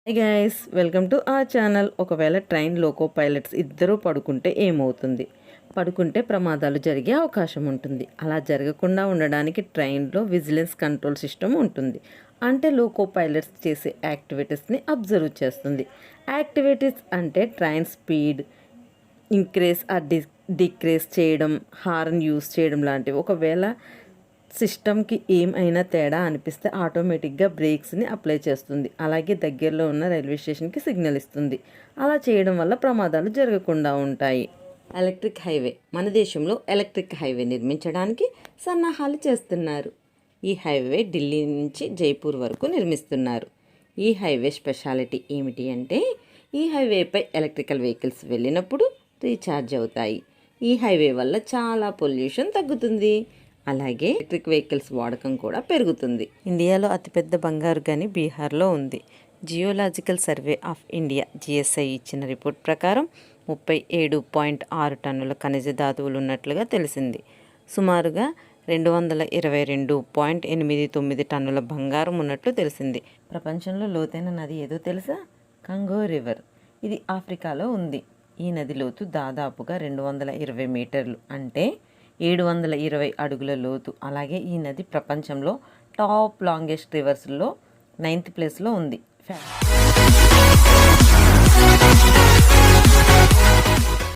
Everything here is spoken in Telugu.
Hi guys, welcome to our channel. ఒకవేళ ట్రైన్ లోకో పైలట్స్ ఇద్దరూ పడుకుంటే ఏమవుతుంది? పడుకుంటే ప్రమాదాలు జరిగే అవకాశం ఉంటుంది. అలా జరగకుండా ఉండడానికి ట్రైన్లో విజిలెన్స్ కంట్రోల్ సిస్టమ్ ఉంటుంది. అంటే లోకో పైలట్స్ చేసే యాక్టివిటీస్ని అబ్జర్వ్ చేస్తుంది. యాక్టివిటీస్ అంటే ట్రైన్ స్పీడ్ ఇంక్రీజ్ డిక్రీజ్ చేయడం, హార్న్ యూస్ చేయడం లాంటివి. ఒకవేళ సిస్టమ్కి ఏమైనా తేడా అనిపిస్తే ఆటోమేటిక్గా బ్రేక్స్ని అప్లై చేస్తుంది. అలాగే దగ్గరలో ఉన్న రైల్వే స్టేషన్కి సిగ్నల్ ఇస్తుంది. అలా చేయడం వల్ల ప్రమాదాలు జరగకుండా ఉంటాయి. Electric highway. మన దేశంలో ఎలక్ట్రిక్ హైవే నిర్మించడానికి సన్నాహాలు చేస్తున్నారు. ఈ హైవే ఢిల్లీ నుంచి జైపూర్ వరకు నిర్మిస్తున్నారు. ఈ హైవే స్పెషాలిటీ ఏమిటి అంటే, ఈ హైవేపై ఎలక్ట్రికల్ వెహికల్స్ వెళ్ళినప్పుడు రీఛార్జ్ అవుతాయి. ఈ హైవే వల్ల చాలా పొల్యూషన్ తగ్గుతుంది. అలాగే ఎలక్ట్రిక్ వెహికల్స్ వాడకం కూడా పెరుగుతుంది. ఇండియాలో అతిపెద్ద బంగారు గని బీహార్లో ఉంది. Geological survey of India GSI ఇచ్చిన రిపోర్ట్ ప్రకారం 37.6 టన్నుల ఖనిజ ధాతువులు ఉన్నట్లుగా తెలిసింది. సుమారుగా 222.89 టన్నుల బంగారం ఉన్నట్లు తెలిసింది. ప్రపంచంలో లోతైన నది ఏదో తెలుసా? Congo river. ఇది ఆఫ్రికాలో ఉంది. ఈ నది లోతు దాదాపుగా 220 మీటర్లు, అంటే 720 అడుగుల లోతు. అలాగే ఈ నది ప్రపంచంలో టాప్ లాంగెస్ట్ రివర్స్లో 9th ప్లేస్లో ఉంది.